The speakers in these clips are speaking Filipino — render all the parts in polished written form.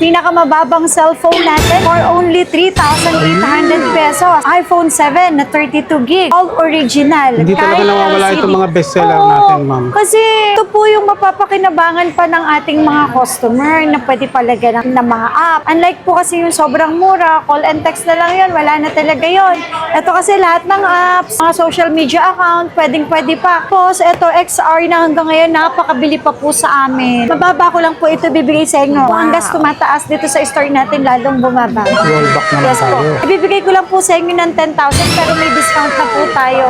Pinakamababang cellphone natin for only 3,800 pesos. iPhone 7 na 32 gig. All original. Hindi talaga Kahit nawawala LCD. itong mga bestseller Oo, natin, ma'am. Kasi ito po yung mapapakinabangan pa ng ating mga customer na pwede palagyan ng mga app. Unlike po kasi yung sobrang mura, call and text na lang yun, wala na talaga yun. Ito kasi lahat ng apps, mga social media account, pwede pa. Tapos ito XR na hanggang ngayon, napakabili pa po sa amin. Mababa ko lang po ito bibigay sa inyo. Kung hanggang tumataas dito sa store natin, lalong bumaba. Rollback naman Yes po. tayo. Ibibigay ko lang po sa inyo ng 10,000 pero may discount na po tayo.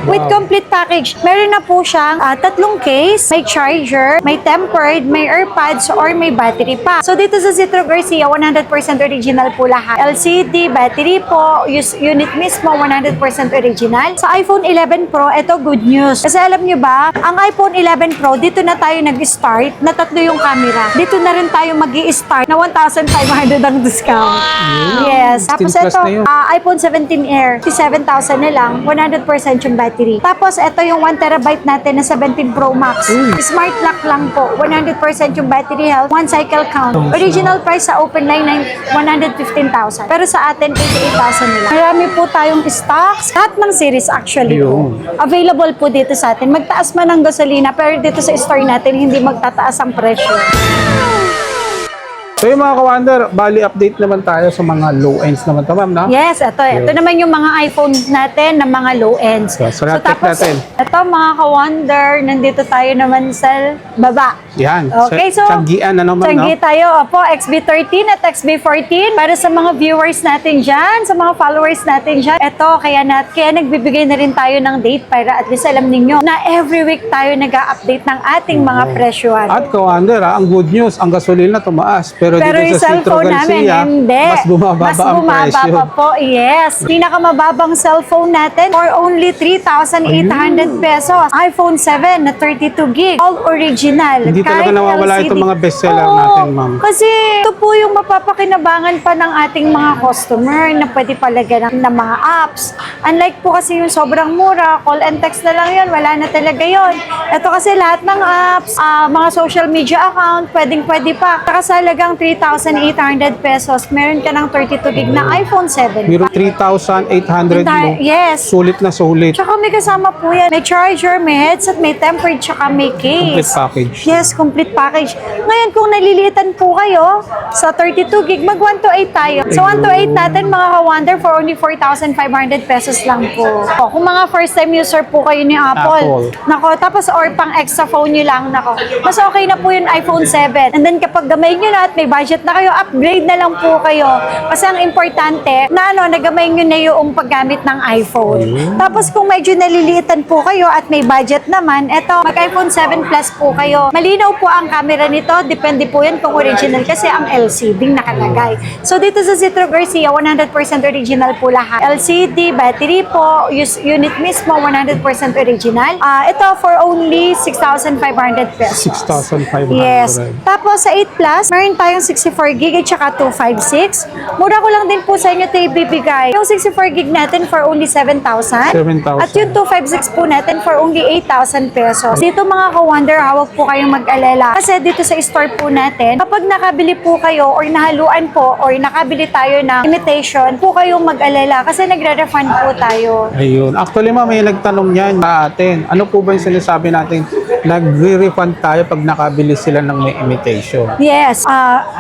With complete package. Meron na po siyang tatlong case, may charger, may tempered, may AirPods, or may battery pa. So dito sa Citro Garcia, 100% original po lahat. LCD, battery po, unit mismo, 100% original. Sa iPhone 11 Pro, ito good news. Kasi alam nyo ba, ang iPhone 11 Pro, dito na tayo nag-start na tatlo yung camera. Dito na rin tayo mag-i-start na 1,500 ang discount. Yes. Tapos 16 plus ito, na yun. iPhone 17 Air, 7,000 na lang, 100% yung battery. Tapos ito yung 1TB natin na 17 Pro Max. Smart lock lang po, 100% yung battery health, 1 cycle count. Original price sa open line ay 115,000. Pero sa atin, 88,000 nila. Marami po tayong stocks. Lahat ng series actually po. Available po dito sa atin. Magtaas man ang gasolina, pero dito sa store natin, hindi magtataas ang presyo. So yung mga ka-wonder, bali update naman tayo sa mga low ends naman to, ma'am, no? Yes, ito. Ito naman yung mga iPhone natin na mga low ends. So na-check natin. Ito mga ka-wonder, nandito tayo naman sa baba. Yan. Okay, so Tiyanggian na naman, no? Tianggi tayo. Opo, XB13 at XB14 para sa mga viewers natin dyan, sa mga followers natin dyan. Ito, kaya nagbibigay na rin tayo ng date para at least alam ninyo na every week tayo nag-a-update ng ating mga presyohan. At ka-wonder, ang good news, ang gasolina tumaas. Pero Pero dito yung sa Citro cellphone namin, Garcia, hindi. mas bumababa Mas ang bumaba presyo. pa po, yes. Pinakamababang cellphone natin for only 3,800 pesos. iPhone 7 na 32 gig. All original. Hindi talaga Kahit nawawala LCD. itong mga bestseller Oo, natin, ma'am. Kasi ito po yung mapapakinabangan pa ng ating mga customer na pwede palagyan ng mga apps. Unlike po kasi yung sobrang mura, call and text na lang yun, wala na talaga yun. Ito kasi lahat ng apps, mga social media account, pwede pa. Nakasalagang 3,800 pesos, meron ka ng 32 gig na iPhone 7. Meron 3,800 mo. Yes. Sulit na sulit. Tsaka may kasama po yan. May charger, may headset, may tempered, tsaka may case. Complete package. Yes, complete package. Ngayon, kung naliliitan po kayo sa 32 gig, mag 128 tayo. So, 128 natin, mga ka-wonder, for only 4,500 pesos lang po. O, kung mga first-time user po kayo ni Apple. Nako, tapos or pang extra phone nyo lang, nako. Mas okay na po yung iPhone 7. And then, kapag gamay nyo na at may budget na kayo, upgrade na lang po kayo. Kasi ang importante, na nagamay nyo na yung paggamit ng iPhone. Tapos, kung medyo naliliitan po kayo at may budget naman, eto, mag-iPhone 7 Plus po kayo. Malinaw po ang camera nito. Depende po yan kung original kasi ang LCD nakalagay. So, dito sa Citro Garcia, 100% original po lahat. LCD, battery po, unit mismo, 100% original. Ito for only 6,500 pesos. 6,500. Yes. Tapos sa 8 Plus, meron tayong 64 gig at saka 256. Mura ko lang din po sa inyo ito ibibigay. Yung 64 gig natin for only 7,000. 7,000. At yung 256 po natin for only 8,000 pesos. Dito mga ka-wonder, hawag po kayong mag-alala. Kasi dito sa store po natin, kapag nakabili po kayo or nahaluan po or nakabili tayo ng imitation, po kayong mag-alala kasi nagre-refund po tayo. Ayun. Actually, ma'am, may nagtanong yan sa atin. Ano po ba yung sinasabi natin? Nagre-refund tayo pag nakabili sila ng may imitation. Yes.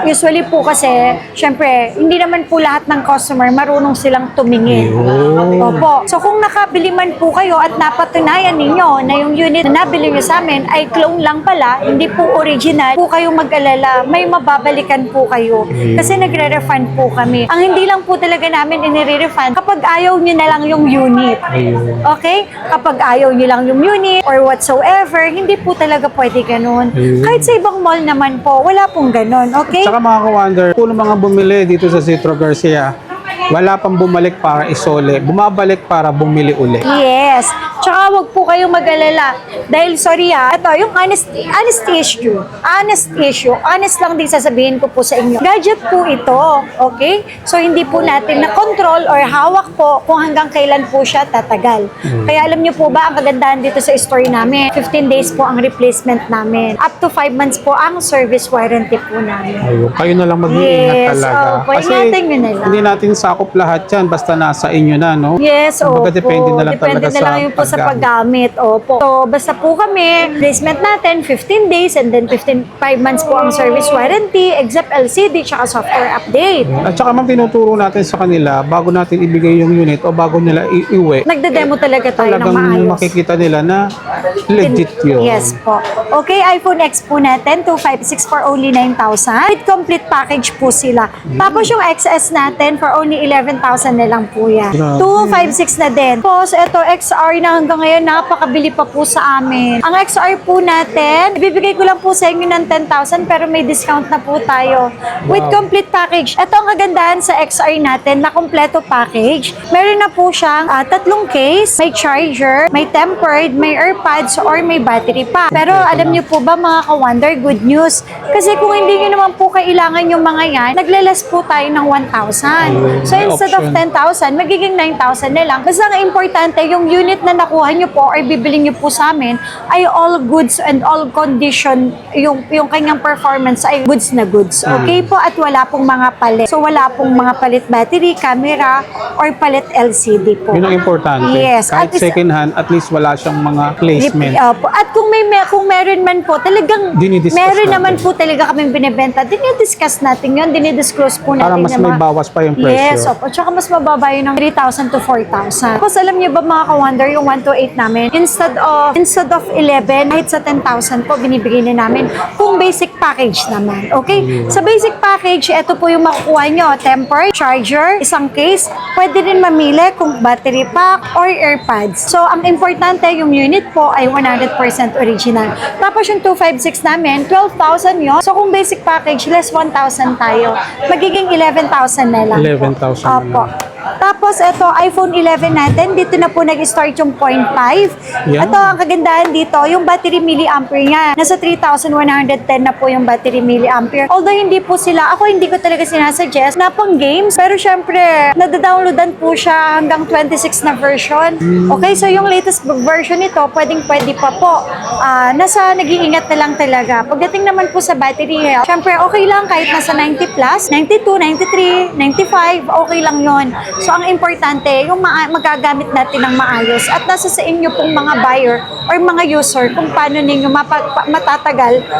Usually po kasi, syempre, hindi naman po lahat ng customer marunong silang tumingin. Ayun. Opo. So kung nakabili man po kayo at napatunayan ninyo na yung unit na nabili nyo sa amin ay clone lang pala, hindi po original, po kayong mag-alala, may mababalikan po kayo. Kasi nagre-refund po kami. Ang hindi lang po talaga namin inire-refund kapag ayaw nyo na lang yung unit. Ayun. Okay? Kapag ayaw nyo lang yung unit or whatsoever, hindi po talaga pwede ganun. Kahit sa ibang mall naman po, wala pong ganun. Okay? Saka mga ka-wonder, kung mga bumili dito sa Citro Garcia, wala pang bumalik para isole, bumabalik para bumili uli. Yes. Tsaka wag po kayong mag-alala. Dahil, sorry ito, yung honest issue. Honest lang din sasabihin ko po sa inyo. Gadget po ito, okay? So, hindi po natin na-control or hawak po kung hanggang kailan po siya tatagal. Kaya alam niyo po ba, ang kagandahan dito sa story namin, 15 days po ang replacement namin. Up to 5 months po ang service warranty po namin. Ayun, kayo na lang mag-iingat Yes, talaga. opo, ingatan nyo na lang. Hindi natin sakop lahat yan, basta nasa inyo na, no? Yes, Kumbaga, opo. depende na lang Depende talaga na lang yun po sa paggamit. Opo. So, basta po kami, placement natin, 15 days and then 5 months po ang service warranty, except LCD, tsaka software update. At saka ma'am, tinuturo natin sa kanila, bago natin ibigay yung unit o bago nila iuwi, Nagde-demo talaga tayo ng talagang maayos. makikita nila na legit yun. Yes po. Okay, iPhone X po natin, 256 for only 9,000. With complete package po sila. Tapos yung XS natin for only 11,000 na lang po yan. Grabe. 256 na din. Tapos ito, XR na hanggang ngayon, napakabili pa po sa amin. Ang XR po natin, ibibigay ko lang po sa inyo ng 10,000 pero may discount na po tayo. With complete package. Ito ang kagandahan sa XR natin na kompleto package. Meron na po siyang 3 case, may charger, may tempered, may AirPods, or may battery pa. Pero alam niyo po ba mga ka-wonder, good news. Kasi kung hindi niyo naman po kailangan yung mga yan, naglalas po tayo ng 1,000. So May instead of option. 10,000, magiging 9,000 na lang. Basta ang importante, yung unit na nakuha niyo po or bibili niyo po sa amin ay all goods and all condition, yung kanyang performance ay goods na goods. Okay po? At wala pong mga palit. So wala pong mga palit battery, camera, or palit LCD po. Yun ang importante. Yes. Kahit At least- second hand, at least wala siyang mga placement. Opo. At kung kung meron man po, talagang Dinidiscuss meron natin. naman po talaga kami binibenta. Dinidiscuss natin yun, dinidisclose po natin. Para mas yung may mga- bawas pa yung presyo. Yes, opo. Tsaka mas mababa yun ng 3,000 to 4,000. Tapos alam niyo ba mga ka-wonder, yung 128 namin, instead of 11, kahit sa 10,000 po, binibigay na namin kung basic package naman. Okay? Sa basic package, ito po yung makukuha nyo. Temper, charger, isang case. Pwede rin mamili kung battery pack or AirPods. So, ang importante, yung unit po ay 100% original. Tapos yung 256 namin, 12,000 yun. So, kung basic package, less 1,000 tayo. Magiging 11,000 na lang. 11,000 na Opo. lang. Tapos, ito, iPhone 11 natin, dito na po nag-start yung 0.5. Yan. Ito, ang kagandahan dito, yung battery milliampere niya. Nasa 3,110 na po yung battery milliampere. Although, hindi po sila, ako hindi ko talaga sinasuggest na pang games. Pero, syempre, nadadownloadan po siya hanggang 26 na version. Okay, so yung latest version nito, pwede pa po. Nasa nag-iingat na lang talaga. Pagdating naman po sa battery health, syempre, okay lang kahit nasa 90 plus, 92, 93, 95, okay lang yon. So, ang importante, yung magagamit natin ng maayos at nasa sa inyo pong mga buyer or mga user kung paano ninyo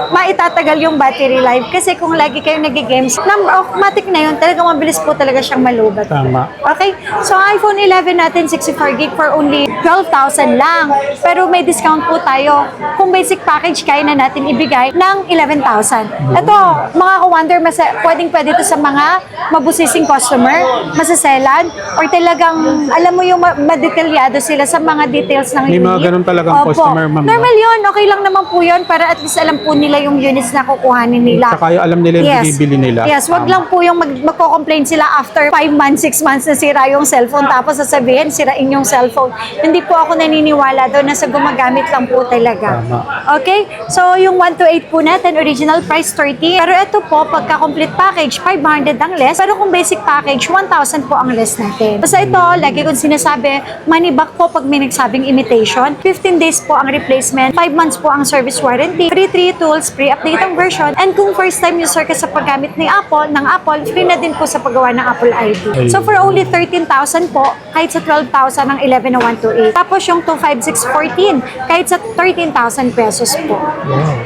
maitatagal yung battery life. Kasi kung lagi kayong nag-games, automatic na yun, talaga mabilis po talaga siyang malubat. Tama. Okay? So, iPhone 11 natin, 64 gig for only 12,000 lang. Pero may discount po tayo. Kung basic package, kaya na natin ibigay ng 11,000. Ito, mga ka-wonder, pwede ito sa mga mabusising customer, masaselan, or talagang, alam mo yung madetalyado sila sa mga details ng May unit. mga ganun talagang Opo. customer, ma'am. Normal yun. Okay lang naman po yun para at least alam po nila yung units na kukuhanin nila. Tsaka yung alam nila yung binibili nila. Yes, wag Tama. lang po yung magko-complain sila after 5 months, 6 months na sira yung cellphone tapos sasabihin sirain yung cellphone. Hindi po ako naniniwala doon na sa gumagamit lang po talaga. Tama. Okay? So, yung 128 po natin, original price 30. Pero ito po, pagka-complete package, 500 ang less. Pero kung basic package, 1,000 po ang less natin. Basta ito, lagi kong sinasabi, money back po pag may nagsabing imitation. 15 days po ang replacement. 5 months po ang service warranty. Free 3 tools, free update ang version. And kung first time user ka sa paggamit ng Apple, free na din po sa paggawa ng Apple ID. So for only 13,000 po, kahit sa 12,000 ang 11 na 128. Tapos yung 25614, kahit sa 13,000 pesos po.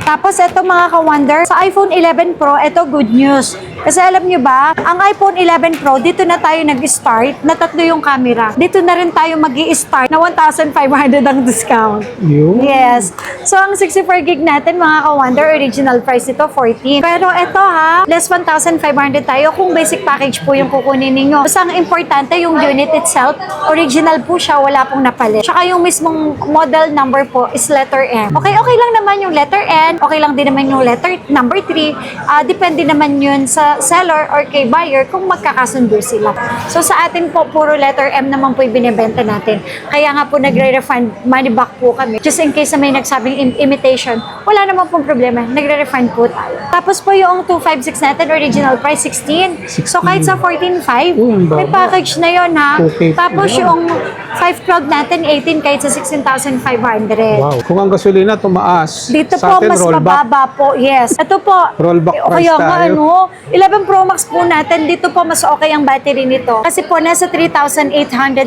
Tapos ito mga ka-wonder, sa iPhone 11 Pro, ito good news. Kasi alam nyo ba, ang iPhone 11 Pro, dito na tayo nag-start na 3 yung camera. Dito na rin tayo mag-i-start na 1,500 ang discount. Yun. Yes. So, ang 64 gig natin, mga ka-wonder, original price ito, 14. Pero ito ha, less 1,500 tayo kung basic package po yung kukunin ninyo. Basta ang importante, yung unit itself, original po siya, wala pong napalit. Tsaka yung mismong model number po is letter M. Okay lang naman yung letter N, okay lang din naman yung letter number 3. Depende naman yun sa seller or kay buyer kung magkakasundo sila. So sa atin po, puro letter M naman po yung binibenta natin. Kaya nga po nagre-refund, money back po kami. Just in case na may nagsabing imitation, wala naman pong problema, nagre-refund po tayo. Tapos po yung 256 natin, original price 16. So kahit sa 14.5, may package na yon ha. Okay. Tapos yung 512 natin, 18 kahit sa 16,500. Wow. Kung ang gasolina tumaas, Dito sa po, atin mas rollback. mababa po. Yes. Ito po. Rollback price Kaya nga, tayo. 11 Pro Max po natin. Dito po, mas okay ang battery nito. Kasi po, nasa 3,800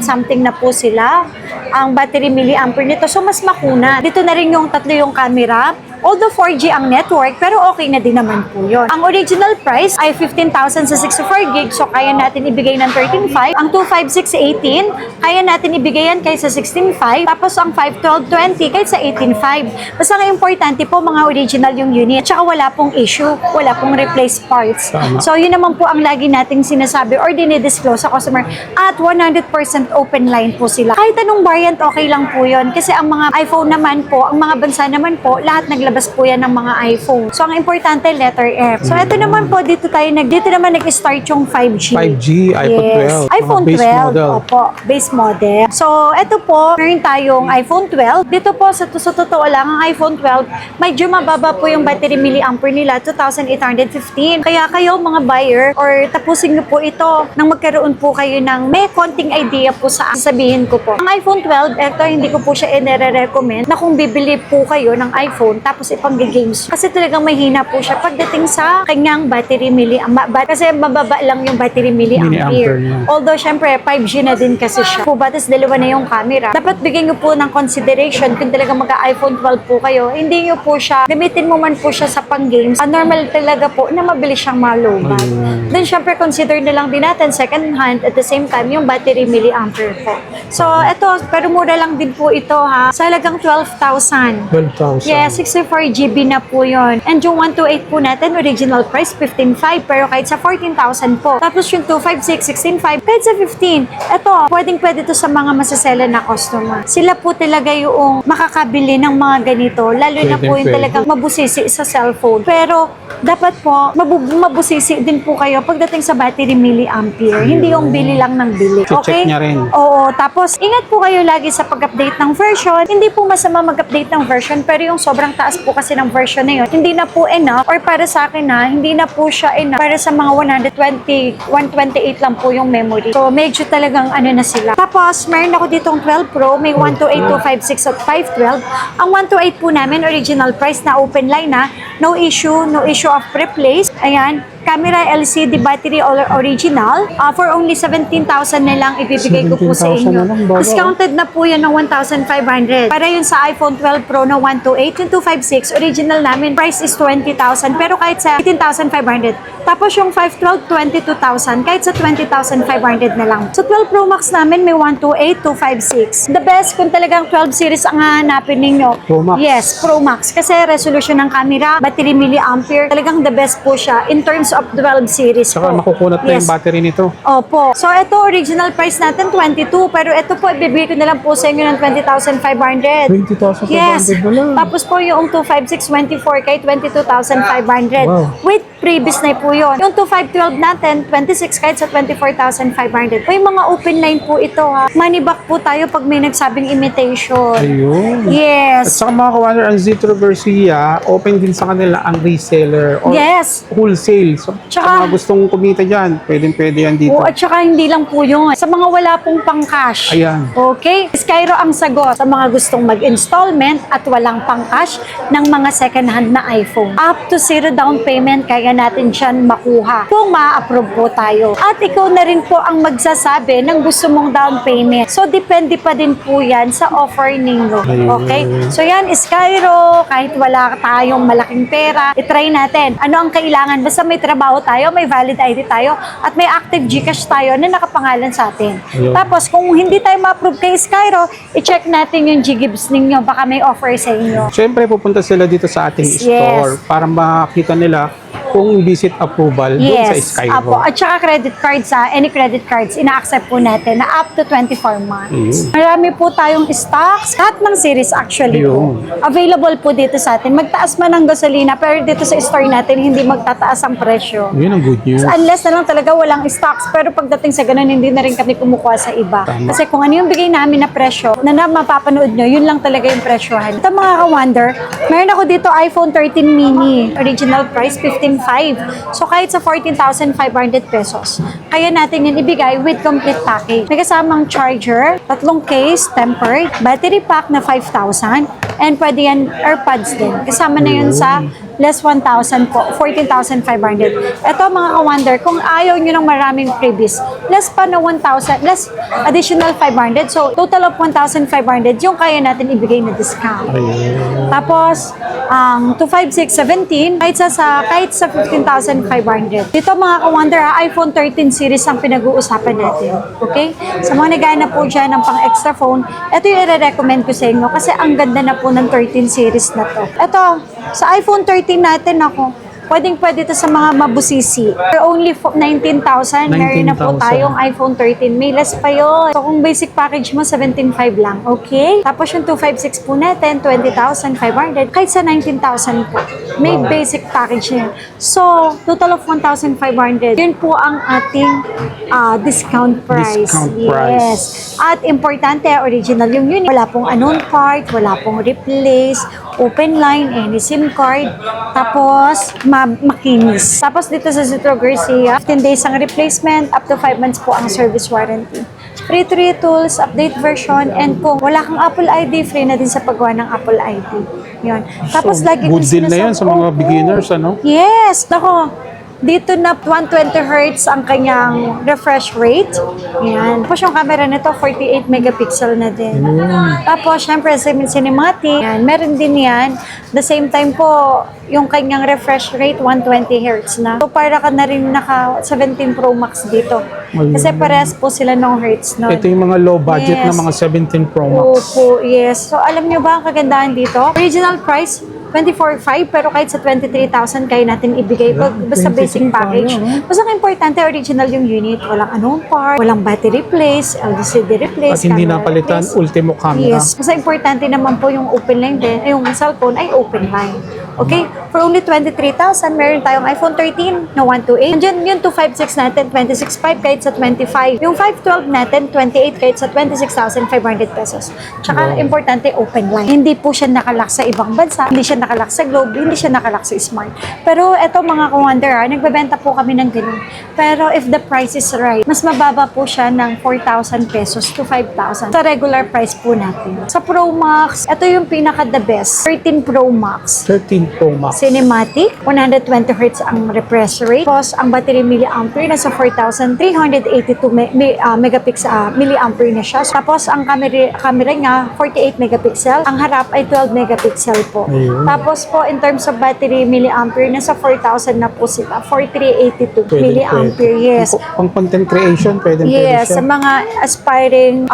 something na po sila. Ang battery milliampere nito. So, mas makuna. Dito na rin yung tatlo yung camera. Although 4G ang network, pero okay na din naman po yun. Ang original price ay 15,000 sa 64 gig. So, kaya natin ibigay ng 13.5. Ang 256, 18. Kaya natin ibigay yan kaysa 16.5. Tapos, ang 512, 20 kaysa 18.5. Basta nga importante po, mga original yung unit. Tsaka wala pong issue, wala pong replace parts. Tama. So, yun naman po ang lagi nating sinasabi or dinidisclose sa customer. At 100% open line po sila. Kahit anong variant, okay lang po yun. Kasi ang mga iPhone naman po, ang mga bansa naman po, lahat naglabas po yan ng mga iPhone. So, ang importante, letter F. So, ito naman po, dito naman nag-start yung 5G. 5G, iPhone 12. iPhone mga base 12. model. Opo, base model. So, ito po, meron tayong iPhone 12. Dito po, sa totoo lang, ang iPhone 12, medyo mababa po yung battery milliampere nila, 2,815. Kaya kayo, mga buyer, or tapusin nyo po ito nang magkaroon po kayo ng may konting idea po sa sabihin ko po. Ang iPhone 12, ito, hindi ko po siya i-recommend na kung bibili po kayo ng iPhone, tapos ipang-games. Kasi talagang mahina po siya pagdating sa kanyang battery kasi mababa lang yung battery Milliampere milliampere. niya. Although, syempre, 5G na din kasi siya. Po ba, tapos dalawa na yung camera. Dapat bigyan nyo po ng consideration kung talagang mag-iPhone 12 po kayo. Hindi nyo po siya, gamitin mo man po siya sa pang-games. Normal talaga po na mabilis siyang malubat. Then, syempre, consider na lang din natin second hand at the same time yung battery milliampere po. So, eto, pero mura lang din po ito ha. Sa halagang 12,000. 12,000. Yes, 64GB na po yun. And yung 128 po natin, original price, 15,500. Pero kahit sa 14,000 po. Tapos yung 256, 16,500. Kahit sa 15. Ito, pwedeng-pwede to sa mga masasela na customer. Sila po talaga yung makakabili ng mga ganito. Lalo na po yung Pwede. talagang mabusisi sa cellphone. Pero, dapat po, mabusisi din po kayo pagdating sa battery milliampere. Hindi yung bili lang ng bili. Check Okay? niya rin. Oo. Tapos, ingat po kayo lagi sa pag-update ng version. Hindi po masama mag-update ng version, pero yung sobrang taas po kasi ng version na yun, hindi na po enough, or para sa akin na, hindi na po siya enough para sa mga 128 lang po yung memory. So, medyo talagang ano na sila. Tapos, meron ako ditong 12 Pro, may 128, 256 at 512. Ang 128 po namin, original price na open line na, no issue of replace. Ayan, camera LCD battery original. For only 17,000 na lang ibibigay ko po sa 17,000 inyo. na lang, baba. Discounted na po yan ng 1,500. Para yun sa iPhone 12 Pro na 128, yung 256, original namin, price is 20,000. Pero kahit sa 18,500. Tapos yung 512, 22,000. Kahit sa 20,500 na lang. So 12 Pro Max namin, may 128, 256. The best kung talagang 12 series ang hahanapin ninyo. Pro Max. Yes, Pro Max. Kasi resolution ng camera, battery milliampere, talagang the best po siya in terms of 12 series Saka po. makukunat na yung battery nito. Opo. So, ito, original price natin, 22. Pero ito po, ibibigay ko na lang po sa inyo ng 20,500. 20,500 Yes. na lang. Tapos po, yung 256, 24 kay 22,500. Wow. With previous na po yun. Yung 2512 natin, 26 kahit sa 24,500. May mga open line po ito ha. Money back po tayo pag may nagsabing imitation. Ayun. At Yes. saka mga kawander, ang Zitro Garcia, open din sa kanila ang reseller or Yes. wholesale. So, Tsaka- sa mga gustong kumita dyan, pwede yan dito. Oo, at saka hindi lang po yun. Sa mga wala pong pang-cash. Ayan. Okay? Skyro ang sagot sa mga gustong mag-installment at walang pang-cash ng mga second-hand na iPhone. Up to 0 down payment, kaya natin dyan makuha kung ma-approve po tayo. At ikaw na rin po ang magsasabi ng gusto mong down payment. So, depende pa din po yan sa offer ninyo. Ayun. Okay? So, yan, Skyro, kahit wala tayong malaking pera, itry natin. Ano ang kailangan? Basta may trabaho tayo, may valid ID tayo, at may active GCash tayo na nakapangalan sa atin. Ayun. Tapos, kung hindi tayo ma-approve kay Skyro, i-check natin yung G-Gibbs ninyo. Baka may offer sa inyo. Siyempre, pupunta sila dito sa ating Yes. store para makita nila pong visit approval doon sa Yes, Skyro. apo. At saka credit cards, any credit cards, ina-accept po natin na up to 24 months. Marami po tayong stocks, lahat ng series actually po. Available po dito sa atin. Magtaas man ang gasolina, pero dito sa store natin, hindi magtataas ang presyo. Yun ang good news. Unless na lang talaga walang stocks, pero pagdating sa ganun, hindi na rin kami kumukuha sa iba. Tama. Kasi kung ano yung bigay namin na presyo, na mapapanood nyo, yun lang talaga yung presyohan. Ito mga ka-wonder, meron ako dito iPhone 13 mini. Original price, 15,500. So kahit sa 14,500 pesos, kaya natin yun ibigay with complete package. May kasamang charger, 3 case, tempered, battery pack na 5,000, and pwede yan AirPods din. Kasama na yun sa less 1,000 po, 14,500. Ito mga ka-wonder, kung ayaw nyo ng maraming freebies, less pa na 1,000, less additional 500. So, total of 1,500 yung kaya natin ibigay na discount. Ayun. Tapos, ang 25617, kahit sa 15,500. Dito mga ka-wonder, iPhone 13 series ang pinag-uusapan natin. Okay? Sa mga nagana po dyan ng pang extra phone, ito yung i-recommend ko sa inyo kasi ang ganda na po ng 13 series na to. Ito, sa iPhone 13 natin pwedeng-pwede ito sa mga mabusisi. For only 19,000, meron na po 19,000. tayong iPhone 13. May less pa yun. So, kung basic package mo, 17,500 lang. Okay? Tapos yung 256 po natin, 20,500. Kahit sa 19,000 po. May basic package na yun. So, total of 1,500. Yun po ang ating discount price. Discount Yes. price. At importante, original yung unit. Wala pong unknown part, wala pong replace, open line, any SIM card. Tapos, makinis. Tapos dito sa Zitro Garcia, 15 days ang replacement, up to 5 months po ang service warranty. Free to tools, update version, and kung wala kang Apple ID, free na din sa paggawa ng Apple ID. Yun. Tapos So, lagi good kong deal na yan sa mga Opo. beginners, ano? Yes! Nako, dito na 120 Hz ang kanyang refresh rate. Yan. Tapos yung camera nito, 48 megapixel na din. Tapos, syempre, cinematic. Yan. Meron din yan. The same time po, yung kanyang refresh rate, 120 Hz na. So, para ka na rin naka 17 Pro Max dito. Kasi parehas po sila ng Hz nun. Ito yung mga low budget na Yes. mga 17 Pro Max. Opo, yes. So, alam nyo ba ang kagandahan dito? Original price, 24,500, pero kahit sa 23,000 kaya natin ibigay basta basic 23,000, package. Basta ang importante, original yung unit. Walang anong part, walang battery replace, LCD replace, At hindi camera napalitan replace. ultimo camera. Yes. Basta importante naman po yung open line din, yung cellphone ay open line. Okay? For only 23,000, meron tayong iPhone 13 na 128. Nandiyan yung 256 natin, 26,500 kahit sa 25. Yung 512 natin, 28 kahit sa 26,500 pesos. Tsaka, importante, open line. Hindi po siya nakalak sa ibang bansa, hindi siya nakalak sa Globe, hindi siya nakalak sa Smart. Pero eto mga ka-wonder, nagbebenta po kami ng ganun. Pero if the price is right, mas mababa po siya ng 4,000 pesos to 5,000 sa regular price po natin. Sa Pro Max, ito yung pinaka-the best, 13 Pro Max. 13 Pro Max. Cinematic, 120 Hz ang refresh rate. Tapos, ang battery milliampere nasa 4,382 milliampere na siya. Tapos, ang camera niya, 48 megapixel. Ang harap ay 12 megapixel po. Ayun. Tapos po, in terms of battery milliampere, nasa 4,000 na po sila. 4,382 milliampere, yes. Pang content creation, pwede Yes, sa siya. mga aspiring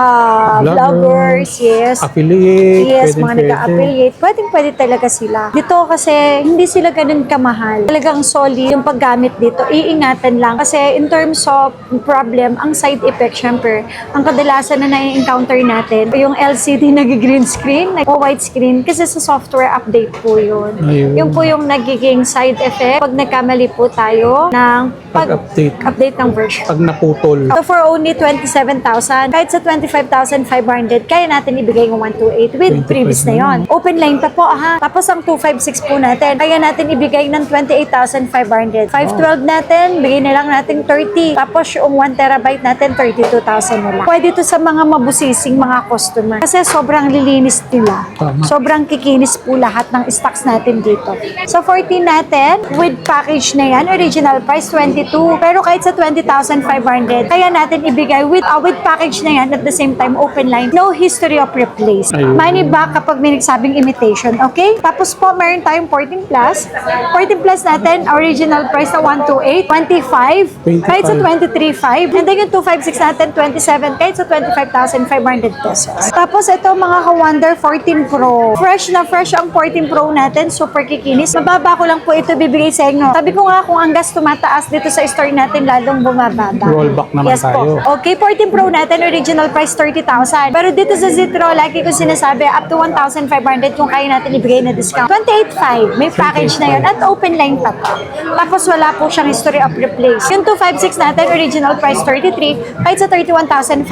vloggers, yes. Affiliate, Yes, pwede. mga nag-affiliate. Pwede talaga sila. Dito kasi hindi sila ganun kamahal. Talagang solid yung paggamit dito. Iingatan lang. Kasi in terms of problem, ang side effect, syempre, ang kadalasan na na-encounter natin, yung LCD nag-green screen, white screen, kasi sa software update po yun. Ayun. Yung po yung nagiging side effect pag nagkamali po tayo ng Pag-update. ng version. Pag naputol. So for only 27,000, kahit sa 25,500, kaya natin ibigay yung 128 with 25 previous na yon. Open line pa po, ha? Tapos ang 256 po natin, kaya natin ibigay ng 28,500. 512 natin, bigay na lang natin 30. Tapos yung 1 terabyte natin, 32,000 na lang. Pwede to sa mga mabusising mga customer. Kasi sobrang lilinis nila. Tama. Sobrang kikinis po lahat ng stocks natin dito. So 14 natin, with package na yan, original price 22. Pero kahit sa 20,500, kaya natin ibigay with package na yan, at the same time open line, no history of replace. Ayun. Money back kapag may nagsabing imitation, okay? Tapos po, meron tayong 14 plus. 14 plus natin, original price na 128, 25, kahit sa 23,500. And then yung 256 natin, 27, kahit sa 25,500 pesos. Tapos ito mga ka-wonder, 14 Pro. Fresh na fresh ang 14 Pro Pro natin, super kikinis. Mababa ko lang po ito bibigay sa inyo. Sabi ko nga, kung ang gas tumataas dito sa store natin, lalong bumababa. Rollback naman Yes tayo. po. Okay, 14 Pro natin, original price 30,000. Pero dito sa Zitro, lagi ko sinasabi, up to 1,500 kung kaya natin ibigay na discount. 28,500, may package na yun. At open line pa to. Tapos wala po siyang history of replace. Yung 256 natin, original price 33, kahit sa 31,500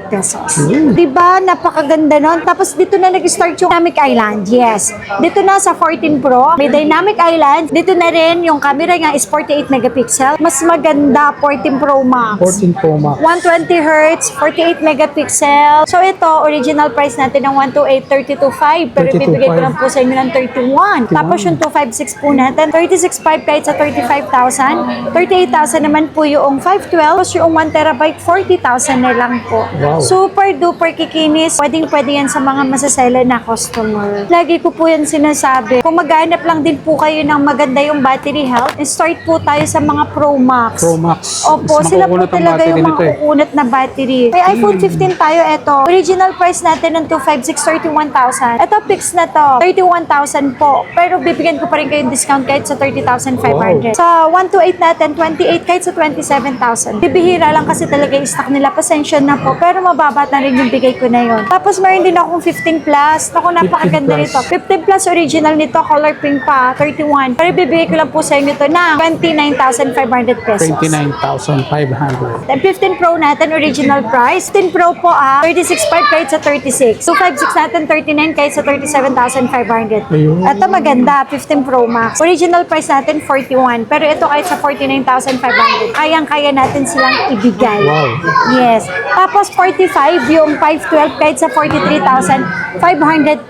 pesos. Diba? Napakaganda nun. Tapos dito na nag-start yung Dynamic Island. Yes. Dito na sa 14 Pro, may Dynamic Island. Dito na rin yung camera nga is 48 megapixel. Mas maganda 14 Pro Max. 14 Pro Max. 120 Hz, 48 megapixel. So ito, original price natin ng 128, 32.5. Pero 32.5. bibigay ko lang po sa inyo ng 31. Tapos yung 256 po natin, 36.5 kahit sa 35,000. 38,000 naman po yung 512. Tapos yung 1 terabyte, 40,000 na lang po. Wow. Super duper kikinis. Pwede yan sa mga masasela na customer. Lagi ko po yan sinasabi. Kung maghanap lang din po kayo ng maganda yung battery health, start po tayo sa mga Pro Max. Pro Max. Opo, Mas sila po makukunat ang talaga battery yung mga nito eh. kukunat na battery. May iPhone 15 tayo, eto. Original price natin ng 256, 31,000. Eto, fix na to. 31,000 po. Pero bibigyan ko pa rin kayo discount kahit sa 30,500. Sa 128 natin, 28 kahit sa 27,000. Bibihira lang kasi talaga yung stock nila. Pasensya na po. Pero mababa na rin yung bigay ko na yun. Tapos meron din akong 15 plus. Naku, napakaganda 15 nito. 15 plus original nito, color pink pa, 31. Pero bibigay ko lang po sa inyo ito ng 29,500 pesos. 29,500. Then 15 Pro natin, original price. 10 Pro po 36.5 kahit sa 36. 256 natin, 39 kahit sa 37,500. Ayun. Ito maganda, 15 Pro Max. Original price natin, 41. Pero ito kahit sa 49,500. Kayang-kaya natin silang ibigay. Wow. Yes. Tapos 45, yung 512 kahit sa 43,500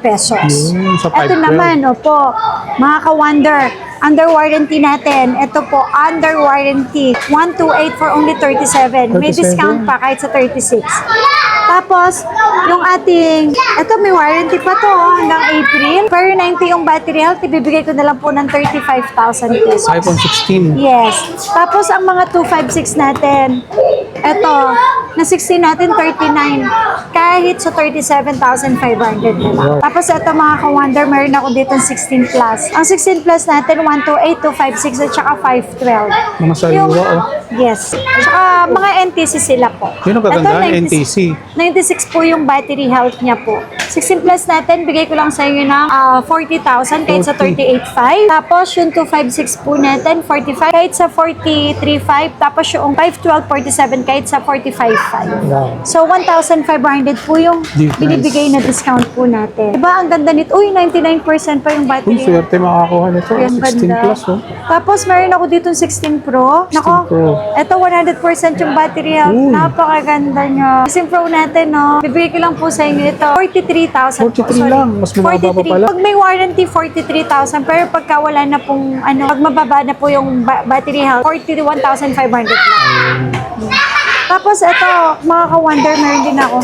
pesos. Yun, sa Ito 512. naman, opo, mga ka-wonder, under warranty natin. Ito po, under warranty. 128 for only 37. May 37. discount pa kahit sa 36. Tapos, yung ating, ito may warranty pa to hanggang April. Pero 90 yung battery health, ibibigay ko na lang po ng 35,000 pesos. iPhone 16. Yes. Tapos, ang mga 256 natin, ito, na 16 natin, 39. Kahit sa 37,500 na lang. Wow. Tapos, ito mga ka-wonder, meron ako dito 16 plus. Ang 16 plus natin, 128, 256, at saka 512. Mga sariwa, oh. Yes. Tsaka mga NTC sila po. Yun ang kagandahan, Ito, NTC. 96 po yung battery health niya po. 16 plus natin, bigay ko lang sa inyo ng 40,000 kahit sa 38.5. Tapos yung 256 po natin, 45 kahit sa 43.5. Tapos yung 512, 47 kahit sa 45.5. Wow. So 1,500 po yung Difference. binibigay na discount po natin. Diba ang ganda nito? Uy, 99% pa yung Uy, battery. swerte makakuha nito. Yung 16 ganda. plus, oh. Tapos meron ako dito 16 Pro. Nako, Pro. ito 100% yung battery health. Uy. Napakaganda niya. 16 Pro natin, no? Bibigay ko lang po sa inyo ito. 43,000 po. 43 lang. Mas mababa pa pala. Pag may warranty, 43,000. Pero pagka wala na pong, pag mababa na po yung battery health, 41,500 lang. Tapos ito, mga ka-wonder, meron din ako.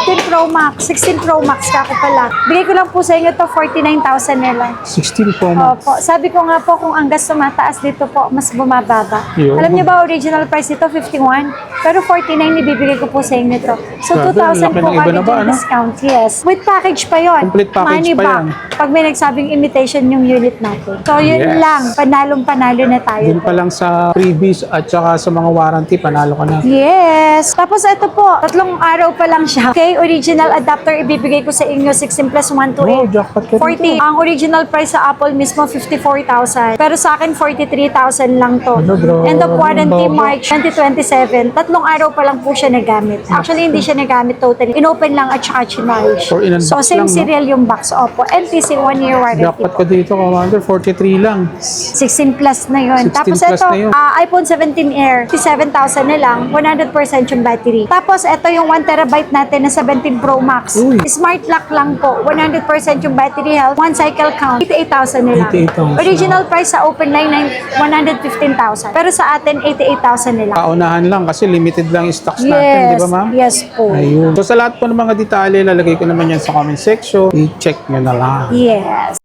15 Pro Max, 16 Pro Max kako pala. Bigay ko lang po sa inyo to 49,000 na lang. 16 Pro Max. Opo. Sabi ko nga po, kung ang gas tumataas dito po, mas bumababa. Yun. Alam niyo ba, original price nito, 51. Pero 49, ibibigay ko po sa inyo ito. So, Grabe, 2,000 laki po ng iba kagad na ba, yung ano? discount. Yes. With package pa yon. Complete package Money pa back. yan. Pag may nagsabing imitation yung unit natin. So, yun Yes. lang. Panalong-panalo na tayo. Doon pa lang sa freebies at saka sa mga warranty, panalo ka na. Yes. Tapos ito po, 3 araw pa lang siya. Okay, original adapter ibibigay ko sa inyo 16 plus 1 to Oh, 8. jackpot ka 40. dito. Ang original price sa Apple mismo 54,000. Pero sa akin 43,000 lang to. Ano, bro? End of warranty Baba. March 2027. 3 araw pa lang po siya nagamit. Actually hindi siya nagamit totally. Inopen lang at saka chinarge. Or in-unbox So same lang, no? serial yung box. Opo. NTC 1 year warranty Jackpot po. ka dito, Commander. 43 lang. 16 plus na yun. 16 Tapos plus ito, na yun. iPhone 17 Air, 57,000 na lang, 100% yung battery. Tapos ito yung 1 terabyte natin na 17 Pro Max. Uy. Smart lock lang po, 100% yung battery health, 1 cycle count, 88,000 na lang. 88,000. Original price sa open line, 115,000. Pero sa atin, 88,000 na lang. Paunahan lang kasi limited lang yung stocks natin, di ba ma'am? Yes po. Ayun. So sa lahat po ng mga detalye, lalagay ko naman yan sa comment section. I-check nyo na lang. Yes.